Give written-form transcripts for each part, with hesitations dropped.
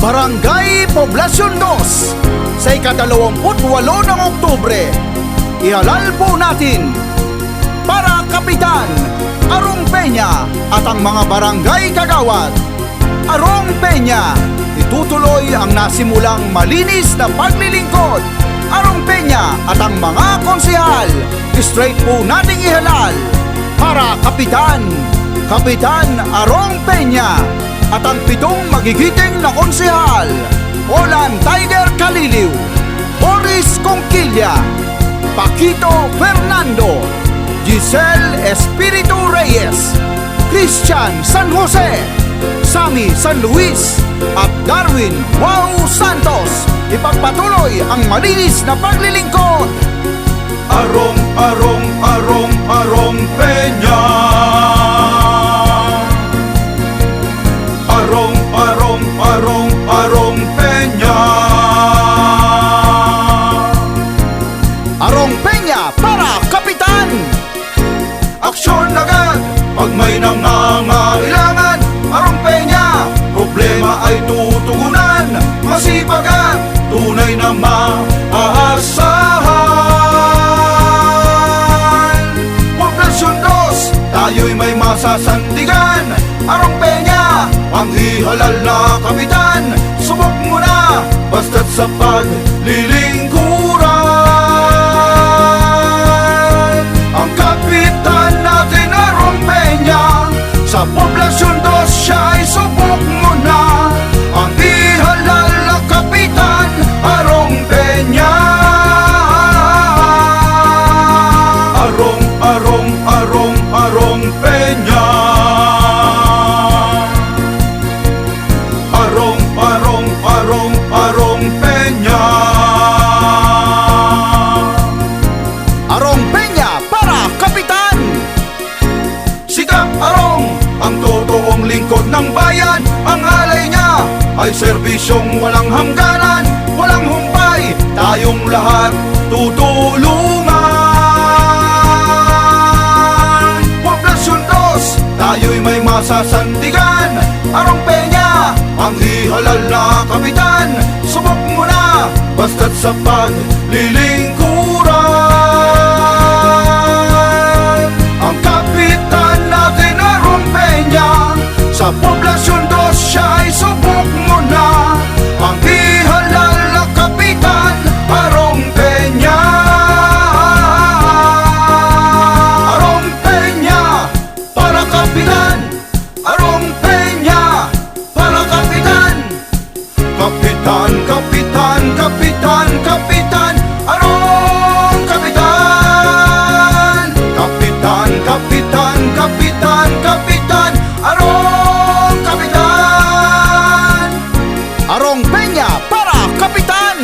Barangay Poblasyon 2 sa ika-28 ng Oktubre. Ihalal po natin para Kapitan Arong Peña at ang mga barangay kagawad. Arong Peña, itutuloy ang nasimulang malinis na paglilingkod. Arong Peña at ang mga konsehal, straight po nating ihalal para Kapitan Arong Peña at ang 7 magigiting na konsehal: Olan Tiger Caliliw, Boris Conquilla, Paquito Fernando, Giselle Espiritu Reyes, Christian San Jose, Sammy San Luis at Darwin Wow Santos. Ipagpatuloy ang malinis na paglilingkod. Arong Peña. Arong Peña. Arong Peña para Kapitan. Aksyon agad pag may nangangailangan. Arong Peña, problema ay tutugunan. Masipag at tunay na maaasahan. Poblasyon 2, tayo'y may masasandigan. Arong Peña, ang ihalal na kapitan. Subok mo na, basta't sa paglilingkuran. Ang kapitan natin, Arong Peña, sa Poblasyon 2 siya ay subok mo na. Ang ihalal na kapitan, Arong Peña. Arong Peña. Arong Peña. Arong Peña para Kapitan. Sikap Arong, ang totoong lingkod ng bayan. Ang alay niya ay serbisyong walang hangganan, walang humpay, tayong lahat tutulungan. Poblasyon 2, tayo'y may masasandigan. Arong Peña, ang ihalal na kapitan. Subok mo na, basta't sa paglilingkuran. Ang kapitan natin, Arong Peña, sa Poblasyon 2 siya ay subok mo na. Ang ihalal na kapitan, Arong Peña. Arong Peña para Kapitan. Arong Peña para Kapitan. Kapitan. Arong Kapitan. Kapitan. Arong Kapitan. Arong Peña para Kapitan.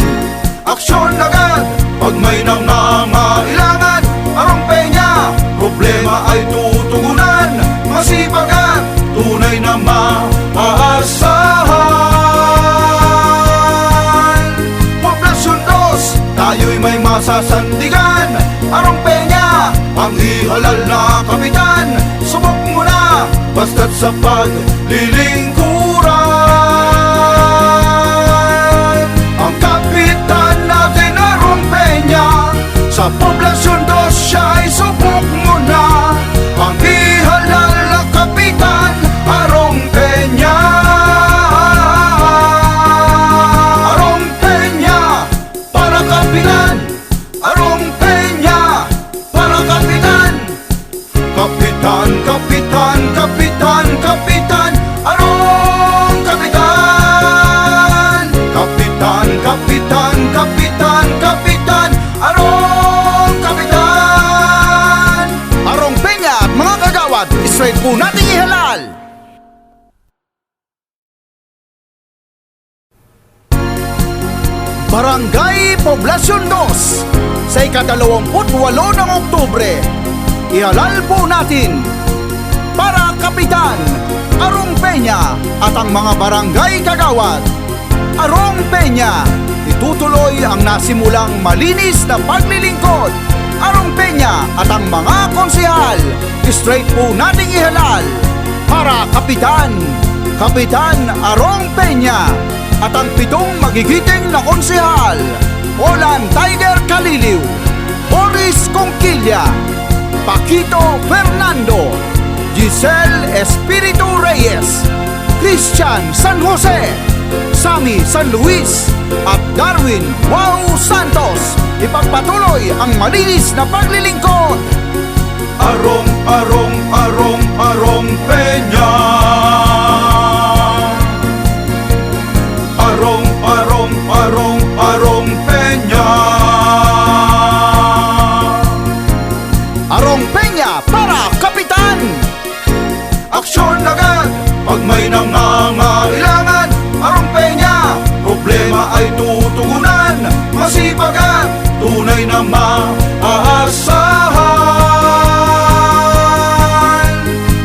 Aksyon agad pag may nangangailangan. Arong Peña, problema ay tutugunan. Masipag at tunay na maaasahan. Poblasyon 2, tayo'y may masasandigan. Arong Peña, ang ihalal na kapitan. Subok mo na, basta't sa paglilingkuran. Ang kapitan natin, Arong Peña, sa Poblasyon 2 siya ay subok mo na. Ang ihalal na kapitan, Arong Peña. Arong Peña para Kapitan. Arong Peña para Kapitan. Kapitan. Arong Kapitan. Kapitan. Arong Kapitan. Arong Peña at mga kagawad, straight po nating ihalal. Barangay Poblasyon 2 sa ika-28 ng Oktubre. Ihalal po natin para Kapitan Arong Peña at ang mga barangay kagawad. Arong Peña, itutuloy ang nasimulang malinis na paglilingkod. Arong Peña at ang mga konsehal, straight po nating ihalal para Kapitan Arong Peña at ang 7 magigiting na konsehal: Olan Tiger Caliliw, Boris Conquilla, Paquito Fernando, Giselle Espiritu Reyes, Christian San Jose, Sammy San Luis at Darwin Wow Santos. Ipagpatuloy ang malinis na paglilingkod. Arong, arong, arong, arong Peña. Arong, arong, arong, arong Peña. Arong Peña para Kapitan. Aksyon agad pag may nangangailangan. Arong Peña, problema ay tutugunan. Masipag at tunay na maaasahan.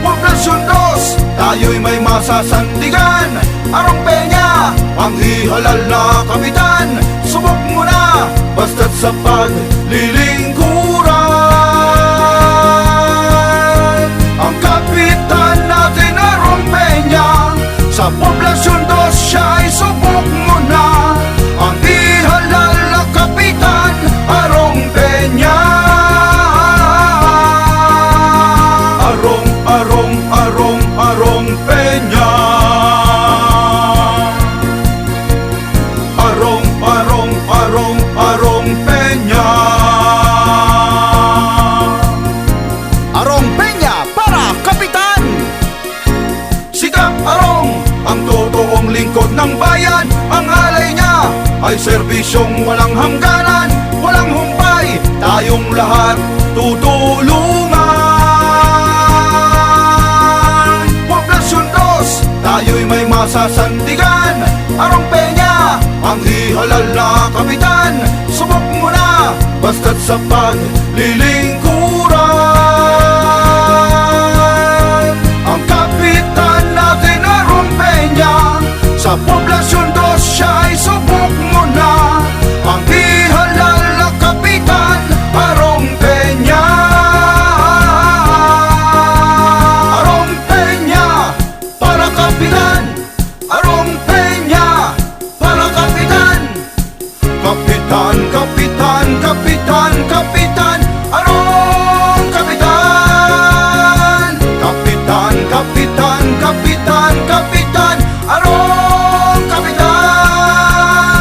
Poblasyon 2, tayo'y may masasandigan. Arong Peña, ang ihalal na kapitan. Subok mo na, basta't sa paglilingkuran. Ang kapitan natin Arong Peña, sa Poblasyon 2 siya ay subok mo na. Ang ihalal na kapitan Arong Peña. Arong, arong, arong, arong Peña. Arong, arong, arong, arong Peña. Arong Peña para Kapitan. Sikap Arong, ang totoong lingkod ng bayan. Ang alay niya ay serbisyong walang hangganan, walang humpay, tayong lahat tutulungan. Poblasyon 2, tayo'y may masasandigan. Arong Peña, ang ihalal na kapitan. Subok mo na, basta't sa paglilingkod.